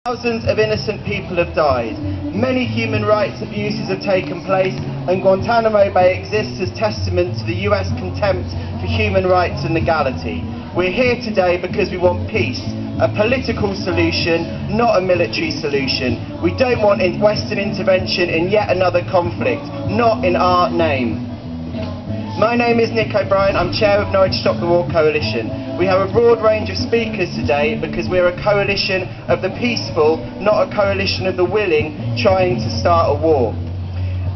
Thousands of innocent people have died. Many human rights abuses have taken place, and Guantanamo Bay exists as testament to the US contempt for human rights and legality. We're here today because we want peace, a political solution, not a military solution. We don't want Western intervention in yet another conflict, not in our name. My name is Nick O'Brien, I'm chair of Norwich Stop the War Coalition. We have a broad range of speakers today because we're a coalition of the peaceful, not a coalition of the willing, trying to start a war.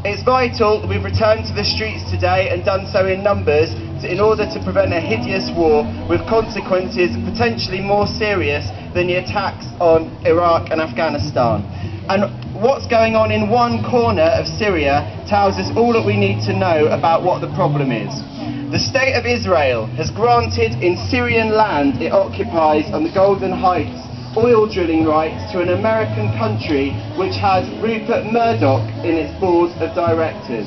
It's vital that we've returned to the streets today and done so in numbers in order to prevent a hideous war with consequences potentially more serious than the attacks on Iraq and Afghanistan. And what's going on in one corner of Syria tells us all that we need to know about what the problem is. The State of Israel has granted in Syrian land it occupies on the Golden Heights oil drilling rights to an American country which has Rupert Murdoch in its board of directors.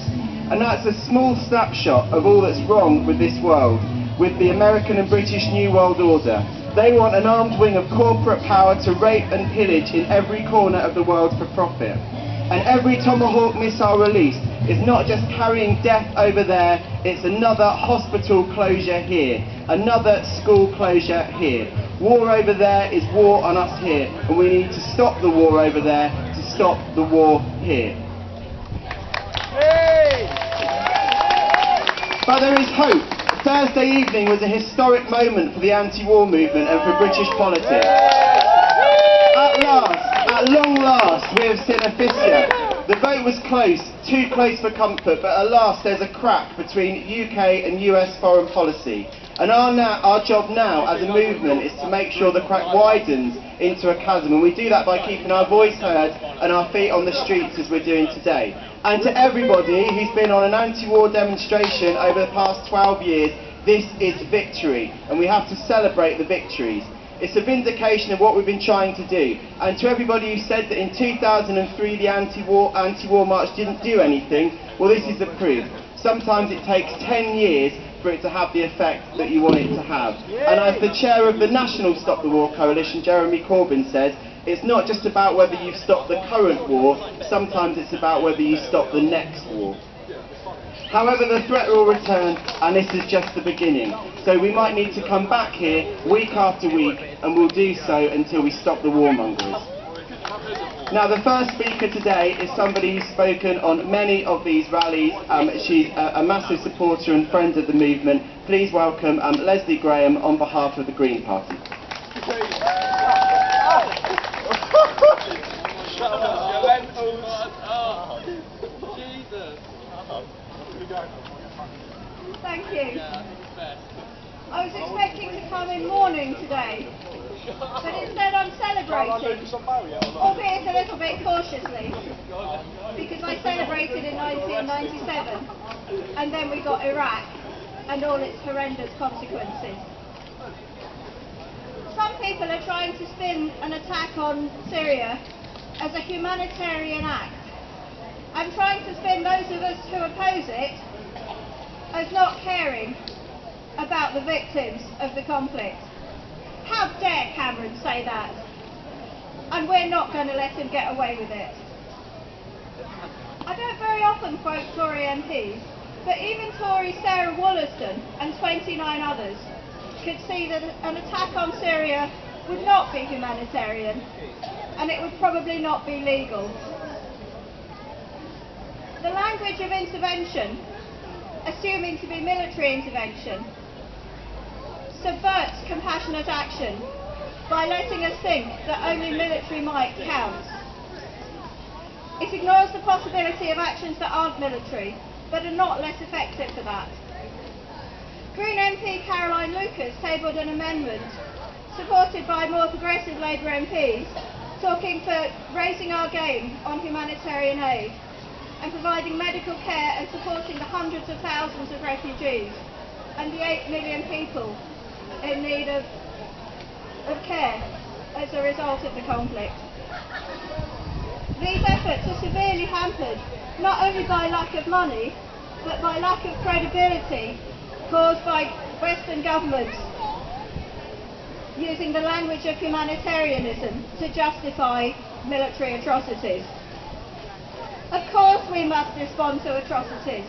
And that's a small snapshot of all that's wrong with this world, with the American and British New World Order. They want an armed wing of corporate power to rape and pillage in every corner of the world for profit. And every Tomahawk missile released is not just carrying death over there, it's another hospital closure here, another school closure here. War over there is war on us here, and we need to stop the war over there to stop the war here. But there is hope. Thursday evening was a historic moment for the anti-war movement and for British politics. At long last, we have seen a fissure. The vote was close, too close for comfort, but at last there's a crack between UK and US foreign policy. And our job now as a movement is to make sure the crack widens into a chasm, and we do that by keeping our voice heard and our feet on the streets as we're doing today. And to everybody who's been on an anti-war demonstration over the past 12 years, this is victory, and we have to celebrate the victories. It's a vindication of what we've been trying to do. And to everybody who said that in 2003 the anti-war march didn't do anything, well, this is the proof. Sometimes it takes 10 years for it to have the effect that you want it to have. And as the chair of the National Stop the War Coalition, Jeremy Corbyn, says, it's not just about whether you've stopped the current war, sometimes it's about whether you stop the next war. However, the threat will return, and this is just the beginning. So we might need to come back here week after week, and we'll do so until we stop the warmongers. Now, the first speaker today is somebody who's spoken on many of these rallies. She's a massive supporter and friend of the movement. Please welcome Leslie Graham on behalf of the Green Party. Thank you. I was expecting to come in mourning today, but instead I'm celebrating, albeit a little bit cautiously, because I celebrated in 1997, and then we got Iraq and all its horrendous consequences. Some people are trying to spin an attack on Syria as a humanitarian act. I'm trying to spin those of us who oppose it as not caring about the victims of the conflict. How dare Cameron say that? And we're not going to let him get away with it. I don't very often quote Tory MPs, but even Tory Sarah Wollaston and 29 others could see that an attack on Syria would not be humanitarian, and it would probably not be legal. The language of intervention, assuming to be military intervention, subverts compassionate action by letting us think that only military might counts. It ignores the possibility of actions that aren't military, but are not less effective for that. Green MP Caroline Lucas tabled an amendment, supported by more progressive Labour MPs, talking for raising our game on humanitarian aid and providing medical care and supporting the hundreds of thousands of refugees and the 8 million people in need of care as a result of the conflict. These efforts are severely hampered not only by lack of money, but by lack of credibility caused by Western governments using the language of humanitarianism to justify military atrocities. Of course we must respond to atrocities,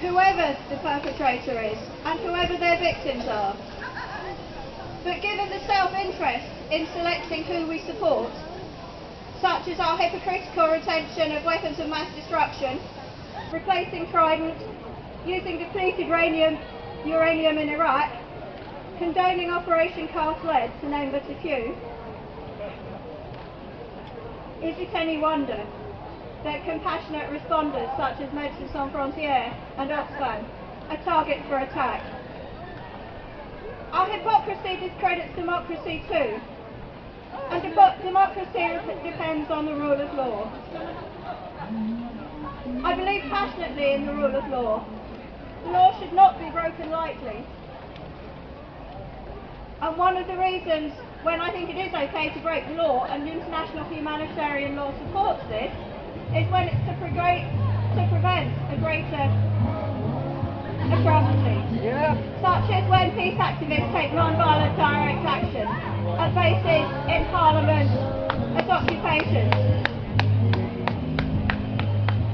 whoever the perpetrator is and whoever their victims are. But given the self-interest in selecting who we support, such as our hypocritical retention of weapons of mass destruction, replacing Trident, using depleted uranium in Iraq, condoning Operation Cast Lead, to name but a few, is it any wonder that compassionate responders such as Médecins Sans Frontières and Oxfam are targets for attack? Our hypocrisy discredits democracy too, and democracy depends on the rule of law. I believe passionately in the rule of law. The law should not be broken lightly. And one of the reasons when I think it is okay to break the law, and international humanitarian law supports this, is when it's to prevent a greater atrocity. Yeah. Such as when peace activists take non-violent direct action at bases in Parliament as occupations.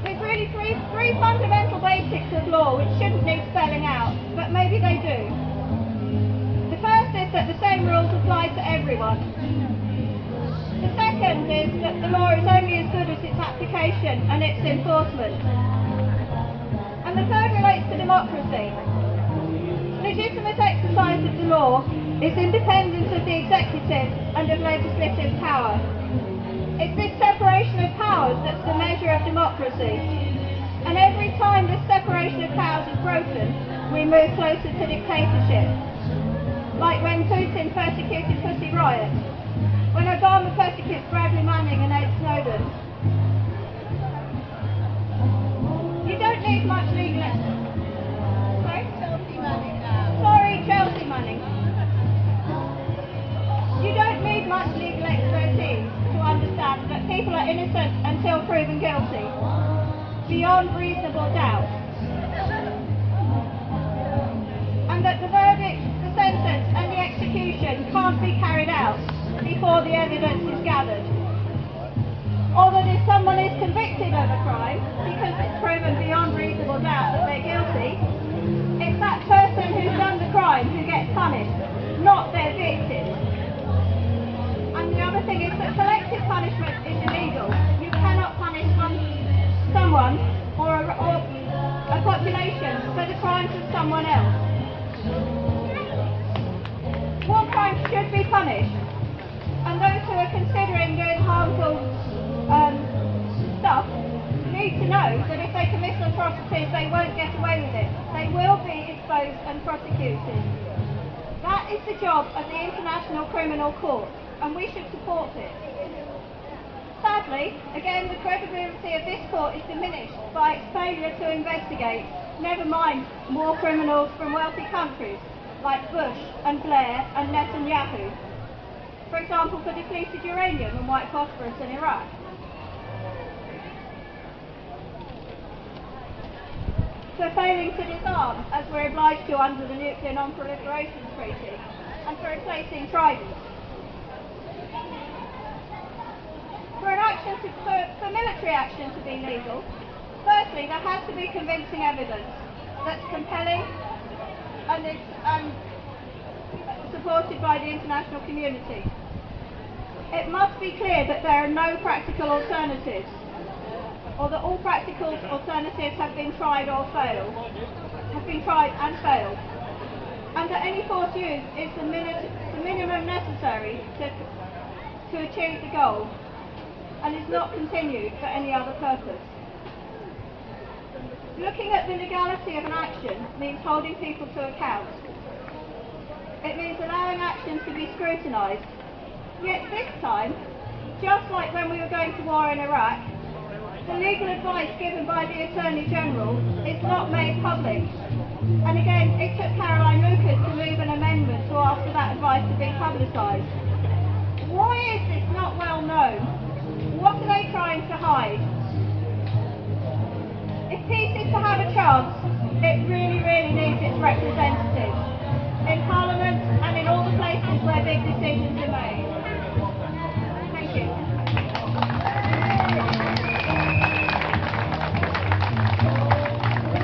There's really three fundamental basics of law which shouldn't need spelling out, but maybe they do. The first is that the same rules apply to everyone. The second is that the law is only as good as its application and its enforcement. And the third relates to democracy. Legitimate exercise of the law is independence of the executive and of legislative power. It's this separation of powers that's the measure of democracy. And every time this separation of powers is broken, we move closer to dictatorship. Like when Putin persecuted Pussy Riot, when Obama persecutes Bradley Manning and Ed Snowden. You don't need much legal Sorry? Chelsea Manning. Sorry, Chelsea Manning. You don't need much legal expertise to understand that people are innocent until proven guilty, beyond reasonable doubt. And that the verdict, the sentence and the execution can't be carried out before the evidence is gathered. Or that if someone is convicted of a crime because it's proven beyond reasonable doubt that they're guilty, it's that person who's done the crime who gets punished, not their victim. And the other thing is that collective punishment is illegal. You cannot punish someone or a population for the crimes of someone else. War crimes should be punished, and those who are considering doing harmful stuff need to know that if they commit atrocities they won't get away with it. They will be exposed and prosecuted. That is the job of the International Criminal Court, and we should support it. Sadly, again, the credibility of this court is diminished by its failure to investigate, never mind war criminals from wealthy countries like Bush and Blair and Netanyahu. For example, for depleted uranium and white phosphorus in Iraq. For failing to disarm, as we're obliged to under the Nuclear Non-Proliferation Treaty, and for replacing Trident. For military action to be legal, firstly there has to be convincing evidence that's compelling and is supported by the international community. It must be clear that there are no practical alternatives, or that all practical alternatives have been tried and failed, and that any force used is the minimum necessary to achieve the goal, and is not continued for any other purpose. Looking at the legality of an action means holding people to account. It means allowing actions to be scrutinised. Yet this time, just like when we were going to war in Iraq, the legal advice given by the Attorney General is not made public. And again, it took Caroline Lucas to move an amendment to ask for that advice to be publicised. Why is this not well known? What are they trying to hide? If peace is to have a chance, it really, really needs its representatives in Parliament and in all the places where big brave decisions are made. Thank you.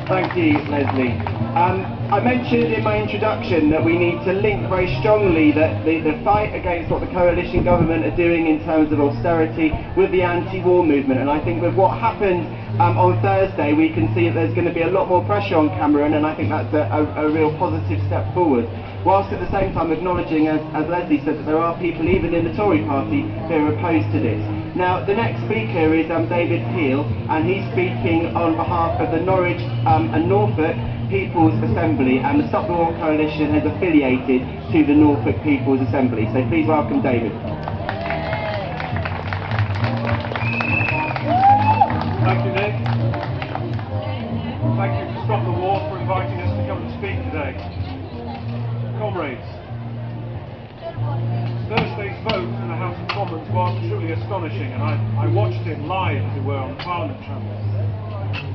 Thank you, Leslie. I mentioned in my introduction that we need to link very strongly the fight against what the coalition government are doing in terms of austerity with the anti-war movement, and I think with what happened on Thursday we can see that there's going to be a lot more pressure on Cameron, and I think that's a real positive step forward, whilst at the same time acknowledging, as Leslie said, that there are people even in the Tory party who are opposed to this. Now, the next speaker is David Peel, and he's speaking on behalf of the Norwich and Norfolk People's Assembly, and the Stop the War Coalition has affiliated to the Norfolk People's Assembly. So please welcome David. Thank you, Nick. Thank you to Stop the War for inviting us to come and speak today. Comrades, Thursday's vote in the House of Commons was truly astonishing, and I watched it live, as it were, on the Parliament channel.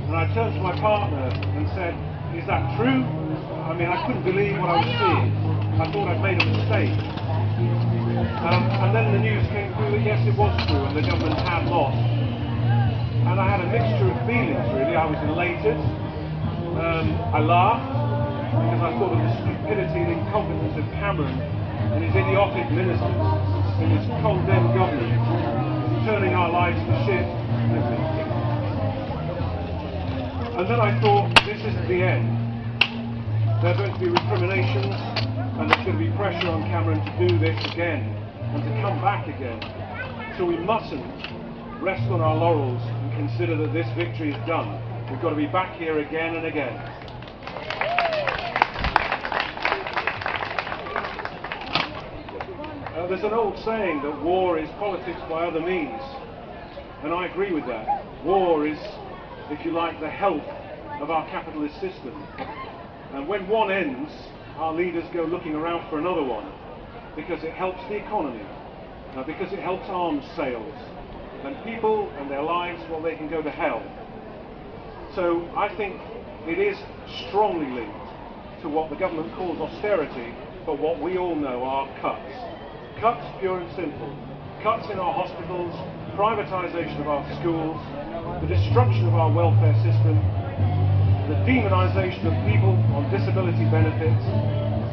And I turned to my partner and said, "Is that true?" I mean, I couldn't believe what I was seeing. I thought I'd made a mistake. And then the news came through that yes, it was true, and the government had lost. And I had a mixture of feelings, really. I was elated. I laughed, because I thought of the stupidity and incompetence of Cameron and his idiotic ministers in his condemned government, turning our lives to shit. And then I thought, this isn't the end. There are going to be recriminations, and there's going to be pressure on Cameron to do this again, and to come back again. So we mustn't rest on our laurels and consider that this victory is done. We've got to be back here again and again. There's an old saying that war is politics by other means, and I agree with that. War is, if you like, the health of our capitalist system. And when one ends, our leaders go looking around for another one, because it helps the economy, because it helps arms sales, and people and their lives, well, they can go to hell. So I think it is strongly linked to what the government calls austerity, but what we all know are cuts. Cuts, pure and simple. Cuts in our hospitals, privatisation of our schools, the destruction of our welfare system, the demonisation of people on disability benefits,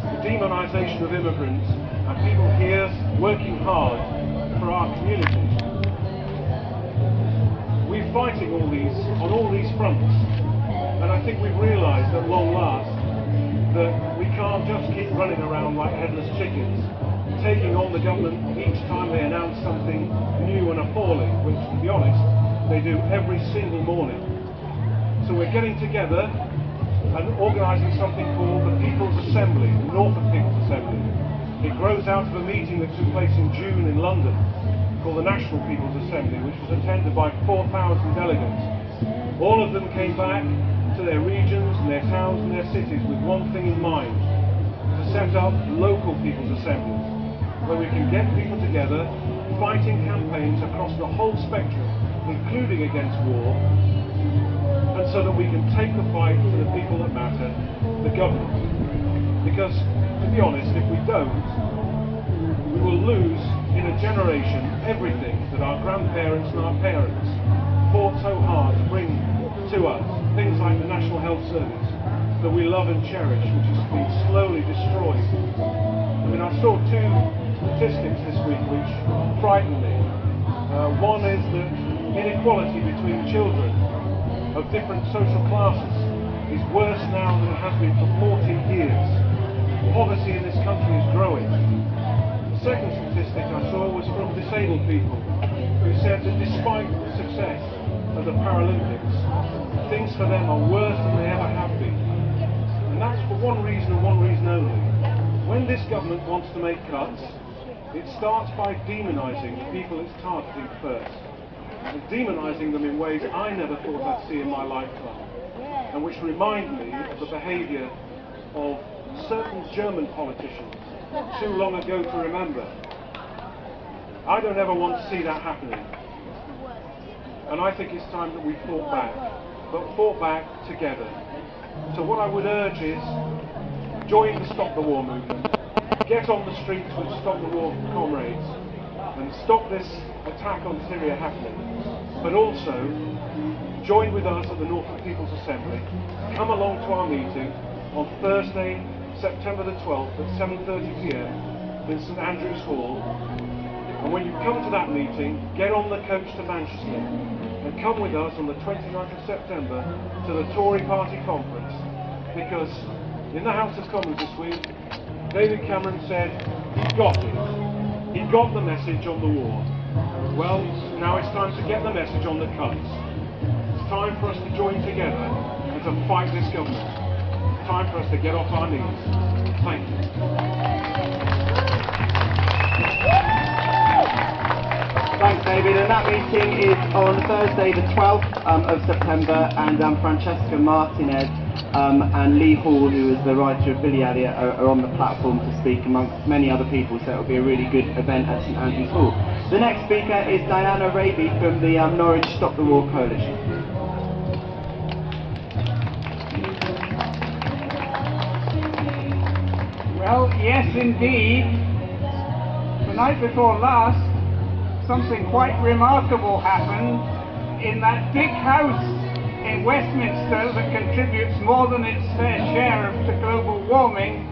the demonisation of immigrants, and people here working hard for our communities. We're fighting on all these fronts, and I think we've realised at long last that we can't just keep running around like headless chickens, taking on the government each time they announce something new and appalling, which, to be honest, they do every single morning. So we're getting together and organising something called the People's Assembly, the Norfolk People's Assembly. It grows out of a meeting that took place in June in London, called the National People's Assembly, which was attended by 4,000 delegates. All of them came back to their regions and their towns and their cities with one thing in mind: to set up local people's assemblies, where we can get people together, fighting campaigns across the whole spectrum, including against war, and so that we can take the fight for the people that matter, the government. Because, to be honest, if we don't, we will lose in a generation everything that our grandparents and our parents fought so hard to bring to us. Things like the National Health Service that we love and cherish, which has been slowly destroyed. I mean, I saw two statistics this week which frightened me. One is that inequality between children of different social classes is worse now than it has been for 40 years. Poverty in this country is growing. The second statistic I saw was from disabled people, who said that despite the success of the Paralympics, things for them are worse than they ever have been. And that's for one reason and one reason only. When this government wants to make cuts, it starts by demonising the people it's targeting first, and demonising them in ways I never thought I'd see in my lifetime, and which remind me of the behaviour of certain German politicians too long ago to remember. I don't ever want to see that happening, and I think it's time that we fought back, but fought back together. So what I would urge is, join the Stop the War movement, get on the streets with Stop the War comrades and stop this attack on Syria happening, but also join with us at the Norfolk People's Assembly. Come along to our meeting on Thursday, September the 12th at 7:30 p.m. in St Andrew's Hall. And when you come to that meeting, get on the coach to Manchester and come with us on the 29th of September to the Tory Party conference, because in the House of Commons this week, David Cameron said he got it. He got the message on the war. Well, now it's time to get the message on the cuts. It's time for us to join together and to fight this government. It's time for us to get off our knees. Thank you. Thanks, David. And that meeting is on Thursday, the 12th of September, and Francesca Martinez and Lee Hall, who is the writer of Billy Elliot, are on the platform to speak amongst many other people, so it'll be a really good event at St Andrew's Hall. The next speaker is Diana Raby from the Norwich Stop the War Coalition. Well, yes indeed. The night before last, something quite remarkable happened in that big house in Westminster that contributes more than its fair share to global warming.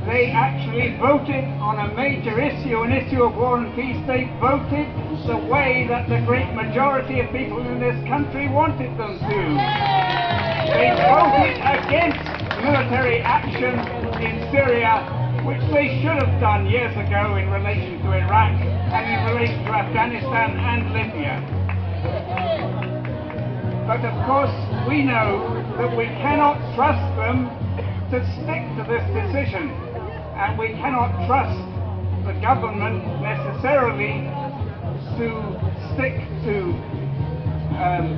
They actually voted on a major issue, an issue of war and peace. They voted the way that the great majority of people in this country wanted them to. They voted against military action in Syria, which they should have done years ago in relation to Iraq and in relation to Afghanistan and Libya. But of course, we know that we cannot trust them to stick to this decision, and we cannot trust the government necessarily to stick to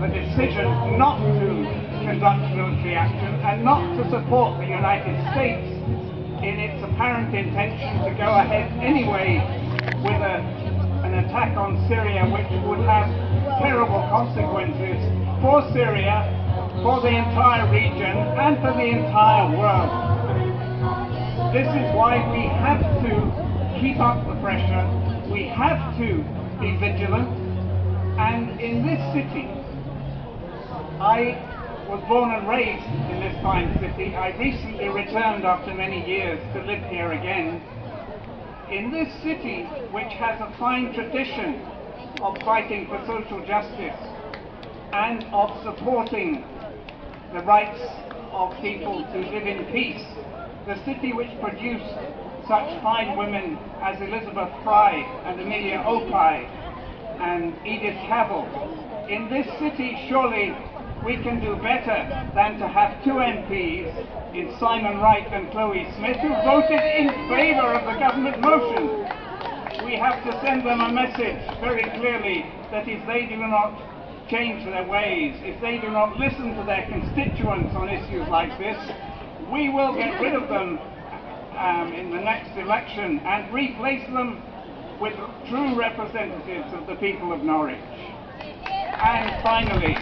the decision not to conduct military action and not to support the United States in its apparent intention to go ahead anyway with an attack on Syria, which would have terrible consequences for Syria, for the entire region, and for the entire world. This is why we have to keep up the pressure, we have to be vigilant, and in this city, I was born and raised in this fine city. I recently returned after many years to live here again. In this city, which has a fine tradition of fighting for social justice and of supporting the rights of people to live in peace, the city which produced such fine women as Elizabeth Fry and Amelia Opie and Edith Cavell, in this city surely we can do better than to have two MPs in Simon Wright and Chloe Smith who voted in favour of the government motion. We have to send them a message very clearly that if they do not change their ways, if they do not listen to their constituents on issues like this, we will get rid of them in the next election and replace them with true representatives of the people of Norwich. And finally,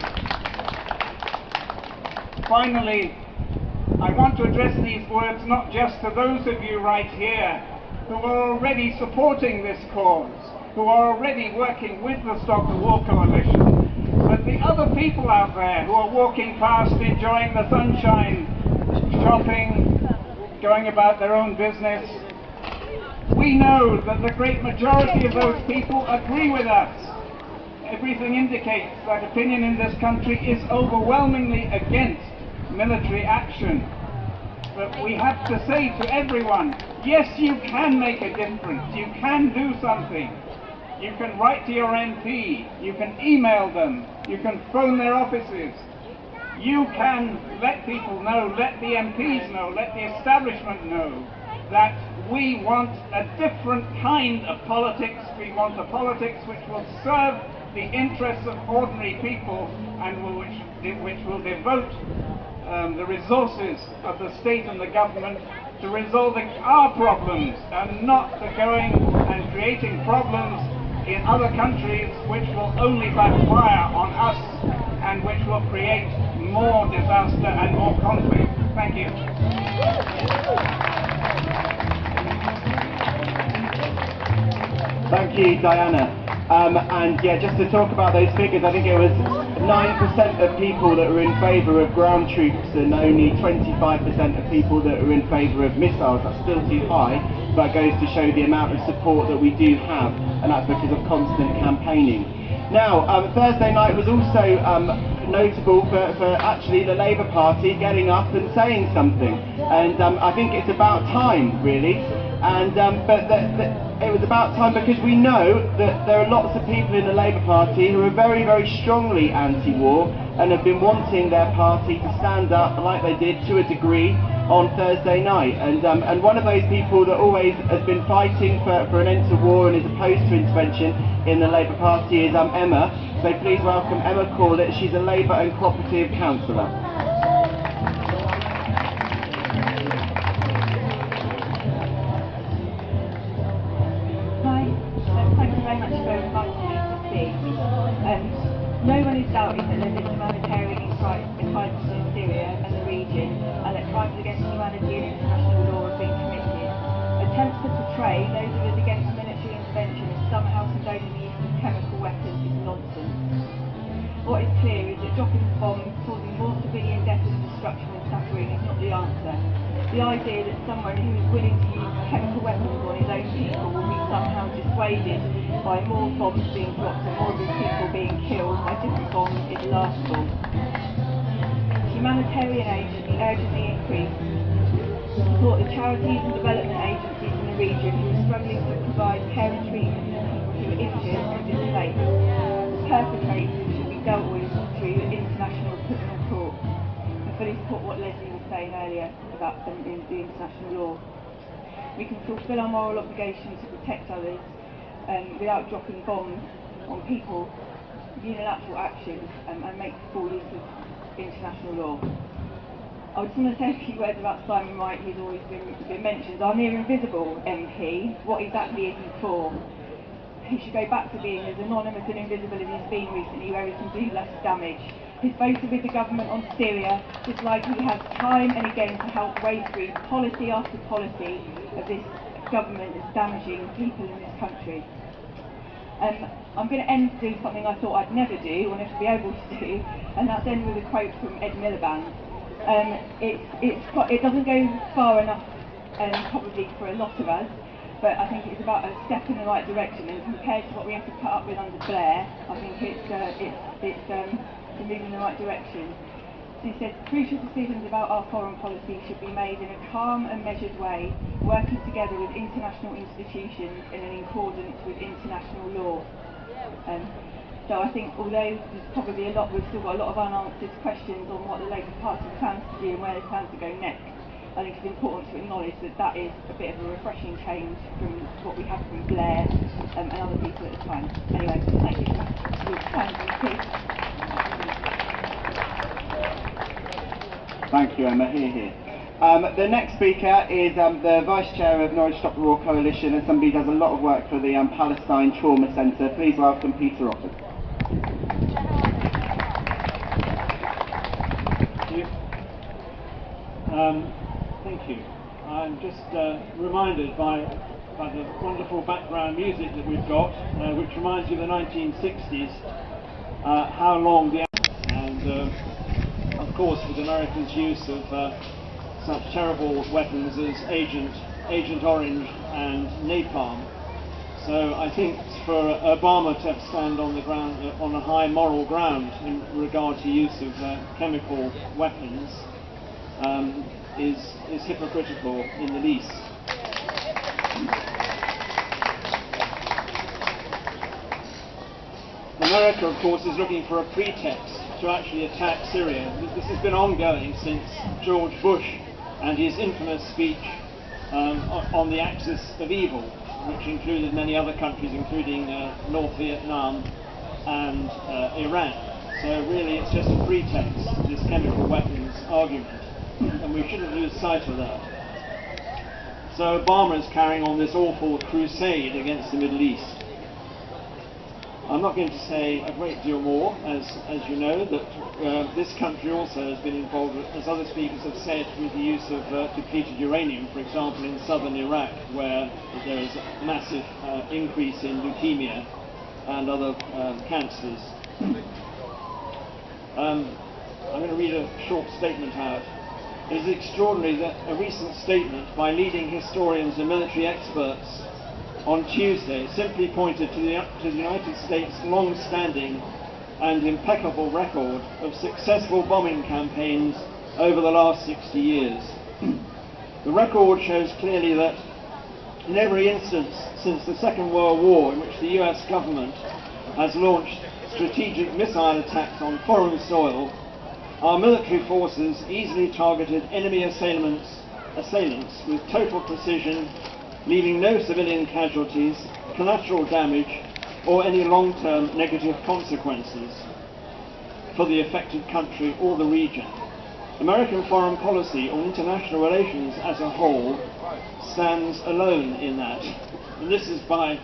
I want to address these words not just to those of you right here who are already supporting this cause, who are already working with the Stop the War Coalition, but the other people out there who are walking past, enjoying the sunshine, shopping, going about their own business. We know that the great majority of those people agree with us. Everything indicates that opinion in this country is overwhelmingly against military action. But we have to say to everyone, yes, you can make a difference, you can do something. You can write to your MP, you can email them, you can phone their offices. You can let people know, let the MPs know, let the establishment know that we want a different kind of politics. We want a politics which will serve the interests of ordinary people and which will devote the resources of the state and the government to resolving our problems and not to going and creating problems in other countries which will only backfire on us and which will create more disaster and more conflict. Thank you. Thank you, Diana. And yeah, just to talk about those figures, I think it was 9% of people that were in favour of ground troops and only 25% of people that were in favour of missiles. That's still too high, but goes to show the amount of support that we do have, and that's because of constant campaigning. Now, Thursday night was also notable for actually the Labour Party getting up and saying something, and I think it's about time, really. And but it was about time because we know that there are lots of people in the Labour Party who are very, very strongly anti-war and have been wanting their party to stand up like they did to a degree on Thursday night. And one of those people that always has been fighting for an end to war and is opposed to intervention in the Labour Party is Emma. So please welcome Emma Corlett. She's a Labour and Cooperative Councillor. Thank you very much for inviting me to speak. No one is doubting that there is humanitarian crisis in Syria and the region, and that crimes against humanity and international law have been committed. Attempts to portray those of us against military intervention as somehow condoning the use of chemical weapons is nonsense. What is clear is that dropping bombs causing more civilian death and destruction and suffering is not the answer. The idea that someone who is willing to use chemical weapons on his own people will be somehow dissuaded by more bombs being dropped and more of his people being killed by different bombs is laughable. Humanitarian aid should be urgently increased to support the charities and development agencies in the region who are struggling to provide care and treatment to people who are injured and displaced. The perpetrators should be dealt with through international criminal court. I fully support what Leslie was saying earlier about the international law. We can fulfil our moral obligation to protect others without dropping bombs on people, unilateral actions, and make full use of international law. I just want to say a few words about Simon Wright, who's always been mentioned. Our near invisible MP, what exactly is he for? He should go back to being as anonymous and invisible as he's been recently, where he can do less damage. He's voted with the government on Syria, just like he has time and again to help wade through policy after policy of this government that's damaging people in this country. I'm going to end doing something I thought I'd never do, or never be able to do, and that's end with a quote from Ed Miliband. It doesn't go far enough, probably for a lot of us, but I think it's about a step in the right direction, and compared to what we have to put up with under Blair, I think it's a move in the right direction. So he says, crucial decisions about our foreign policy should be made in a calm and measured way, working together with international institutions and in accordance with international law. So I think although there's probably we've still got a lot of unanswered questions on what the Labour Party plans to do and where they plan to go next, I think it's important to acknowledge that that is a bit of a refreshing change from what we had from Blair and other people at the time. Anyway, thank you for your time. Thank you, Emma. Hear, hear. The next speaker is the Vice Chair of Norwich Stop the War Coalition and somebody who does a lot of work for the Palestine Trauma Centre. Please welcome Peter Otten. Thank you. I'm just reminded by the wonderful background music that we've got, which reminds you of the 1960s, how long the and of course with Americans' use of such terrible weapons as Agent Orange and napalm. So I think for Obama to stand on the ground, on a high moral ground in regard to use of chemical weapons is hypocritical in the least. America, of course, is looking for a pretext to actually attack Syria. This has been ongoing since George Bush and his infamous speech on the axis of evil, which included many other countries, including North Vietnam and Iran. So really it's just a pretext, this chemical weapons argument, and we shouldn't lose sight of that. So Obama is carrying on this awful crusade against the Middle East. I'm not going to say a great deal more, as you know, that this country also has been involved, as other speakers have said, with the use of depleted uranium, for example, in southern Iraq, where there is a massive increase in leukemia and other cancers. I'm going to read a short statement out. It is extraordinary that a recent statement by leading historians and military experts on Tuesday simply pointed to the United States' long-standing and impeccable record of successful bombing campaigns over the last 60 years. The record shows clearly that in every instance since the Second World War in which the US government has launched strategic missile attacks on foreign soil, our military forces easily targeted enemy assailants with total precision, leaving no civilian casualties, collateral damage, or any long-term negative consequences for the affected country or the region. American foreign policy on international relations as a whole stands alone in that. And this is by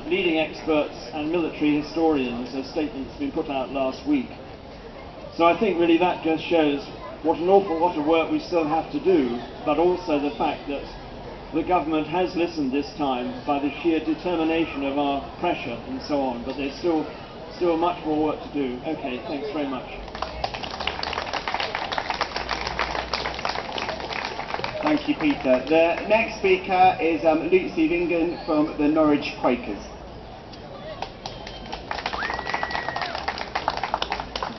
leading experts and military historians, a statement that's been put out last week. So I think really that just shows what an awful lot of work we still have to do, but also the fact that the government has listened this time by the sheer determination of our pressure and so on, but there's still much more work to do. Okay, thanks very much. Thank you, Peter. The next speaker is Lucy Vingan from the Norwich Quakers.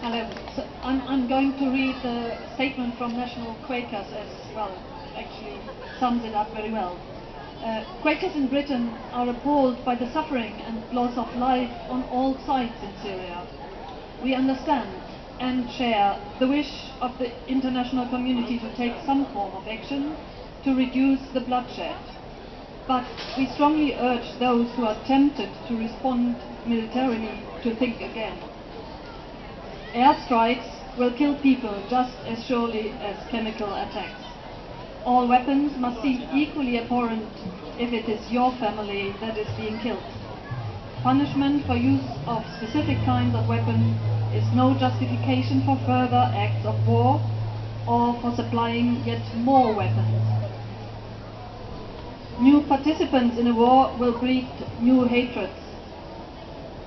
Hello. So I'm going to read the statement from National Quakers as well. Actually sums it up very well. Quakers in Britain are appalled by the suffering and loss of life on all sides in Syria. We understand and share the wish of the international community to take some form of action to reduce the bloodshed. But we strongly urge those who are tempted to respond militarily to think again. Airstrikes will kill people just as surely as chemical attacks. All weapons must seem equally abhorrent if it is your family that is being killed. Punishment for use of specific kinds of weapons is no justification for further acts of war or for supplying yet more weapons. New participants in a war will breed new hatreds.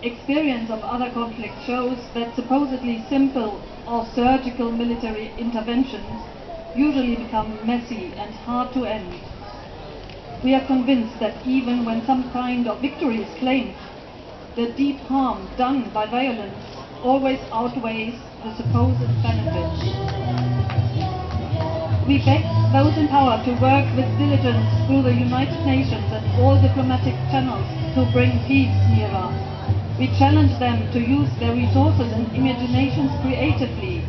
Experience of other conflicts shows that supposedly simple or surgical military interventions usually become messy and hard to end. We are convinced that even when some kind of victory is claimed, the deep harm done by violence always outweighs the supposed benefits. We beg those in power to work with diligence through the United Nations and all diplomatic channels to bring peace nearer. We challenge them to use their resources and imaginations creatively.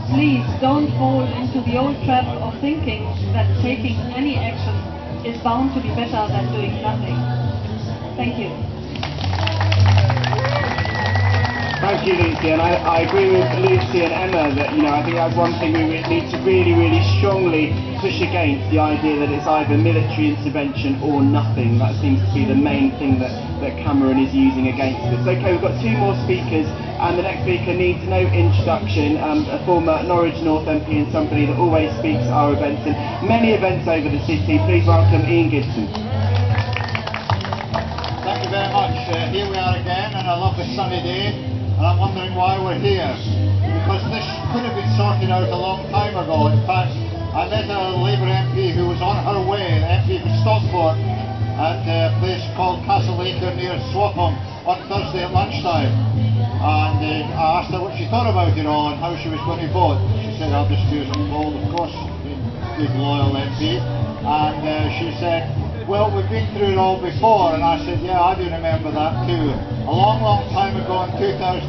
Please don't fall into the old trap of thinking that taking any action is bound to be better than doing nothing. Thank you. Thank you, Lucy, and I agree with Lucy and Emma that, I think that's one thing we need to really, really strongly push against, the idea that it's either military intervention or nothing. That seems to be the main thing that Cameron is using against us. Okay, we've got two more speakers, and the next speaker needs no introduction, a former Norwich North MP and somebody that always speaks at our events and many events over the city. Please welcome Ian Gibson. Thank you very much. Here we are again on a lovely sunny day. And I'm wondering why we're here, because this could have been sorted out a long time ago. In fact, I met a Labour MP who was on her way, an MP from Stockport, at a place called Castleacre near Swapham on Thursday at lunchtime. And I asked her what she thought about it all and how she was going to vote. She said, I'll just do as I'm told, of course, good loyal MP. And she said, well, we've been through it all before. And I said, yeah, I do remember that too. A long, long time ago in 2003,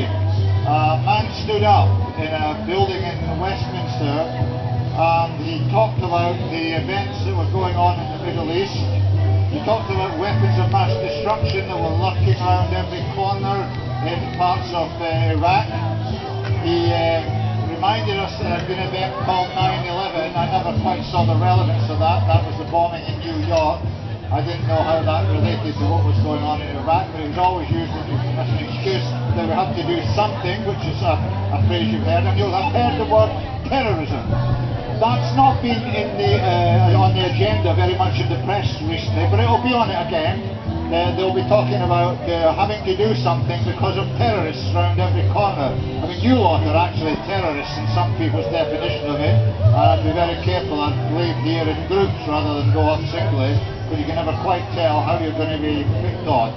a man stood up in a building in Westminster and he talked about the events that were going on in the Middle East. He talked about weapons of mass destruction that were lurking around every corner in parts of Iraq. He reminded us that there had been an event called 9/11. I never quite saw the relevance of that. That was the bombing in New York. I didn't know how that related to what was going on in Iraq, but it was always used as an excuse that we have to do something, which is a phrase you've heard, and you'll have heard the word terrorism. That's not been in on the agenda very much in the press recently, but it will be on it again. They'll be talking about having to do something because of terrorists around every corner. I mean, you lot are actually terrorists in some people's definition of it, and I'd be very careful and leave here in groups rather than go off singly, because you can never quite tell how you're going to be picked on.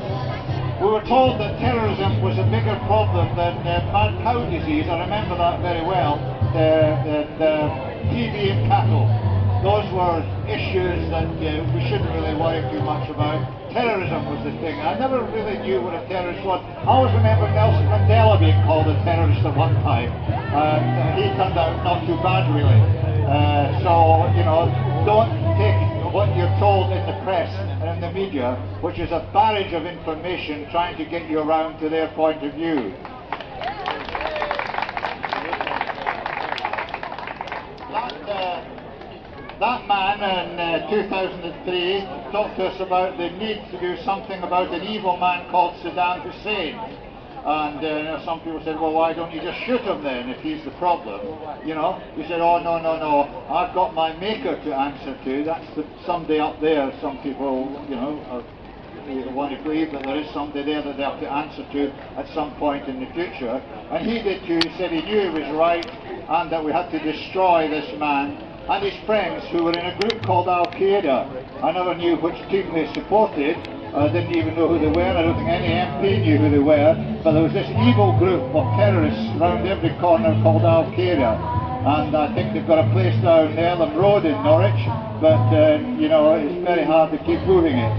We were told that terrorism was a bigger problem than mad cow disease. I remember that very well. TB in cattle. Those were issues that we shouldn't really worry too much about. Terrorism was the thing. I never really knew what a terrorist was. I always remember Nelson Mandela being called a terrorist at one time. He turned out not too bad, really. So, you know, don't take what you're told in the press and in the media, which is a barrage of information trying to get you around to their point of view. That man in 2003 talked to us about the need to do something about an evil man called Saddam Hussein. And some people said, well, why don't you just shoot him then if he's the problem? You know, he said, oh, no, I've got my maker to answer to. That's someday up there. Some people, you know, want to believe that there is somebody there that they have to answer to at some point in the future. And he did too. He said he knew he was right and that we had to destroy this man and his friends who were in a group called Al-Qaeda. I never knew which team they supported. I didn't even know who they were. I don't think any MP knew who they were. But there was this evil group of terrorists around every corner called Al-Qaeda. And I think they've got a place down Ellen Road in Norwich. But, you know, it's very hard to keep moving it.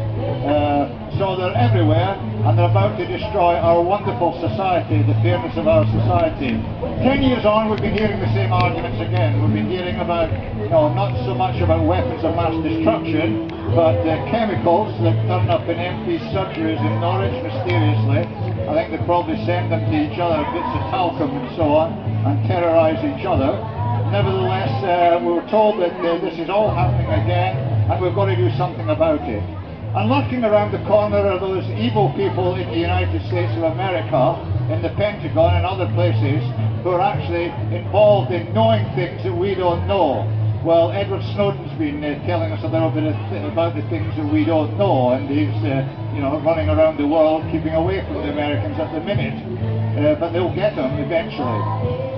So they're everywhere, and they're about to destroy our wonderful society, the fairness of our society. 10 years on, we've been hearing the same arguments again. We've been hearing about, you know, not so much about weapons of mass destruction, but chemicals that turn up in MP surgeries in Norwich mysteriously. I think they probably send them to each other, bits of talcum and so on, and terrorise each other. Nevertheless, we were told that this is all happening again, and we've got to do something about it. And lurking around the corner are those evil people in the United States of America, in the Pentagon and other places, who are actually involved in knowing things that we don't know. Well, Edward Snowden's been telling us a little bit about the things that we don't know, and he's you know, running around the world keeping away from the Americans at the minute, but they'll get him eventually.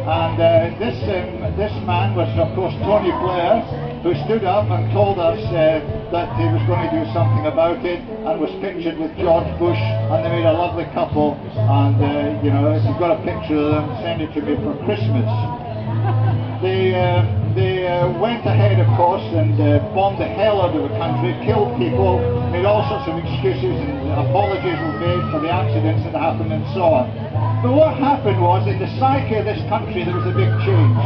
And this man was, of course, Tony Blair, who stood up and told us that he was going to do something about it, and was pictured with George Bush, and they made a lovely couple. And you know, if you've got a picture of them, send it to me for Christmas. They went ahead, of course, and bombed the hell out of the country, killed people, made all sorts of excuses, and apologies were made for the accidents that happened and so on. But what happened was, in the psyche of this country, there was a big change.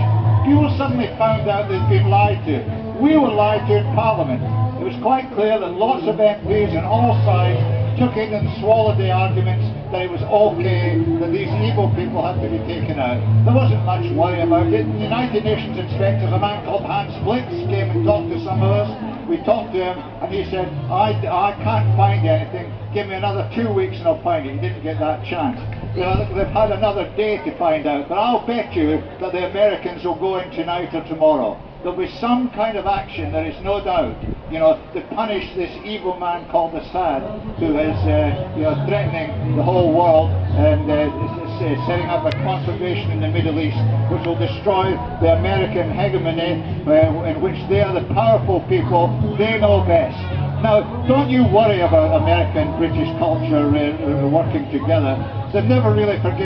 People suddenly found out they'd been lied to. We were lied to in Parliament. It was quite clear that lots of MPs on all sides took it and swallowed the arguments that it was okay, that these evil people had to be taken out. There wasn't much worry about it. The United Nations inspectors, a man called Hans Blix, came and talked to some of us. We talked to him, and he said, I can't find anything. Give me another 2 weeks and I'll find it. He didn't get that chance. You know, they've had another day to find out, but I'll bet you that the Americans will go in tonight or tomorrow. There'll be some kind of action, there is no doubt, you know, to punish this evil man called Assad, who is, you know, threatening the whole world and setting up a conflagration in the Middle East, which will destroy the American hegemony, in which they are the powerful people. They know best. Now, don't you worry about American British culture working together. They've never really forgiven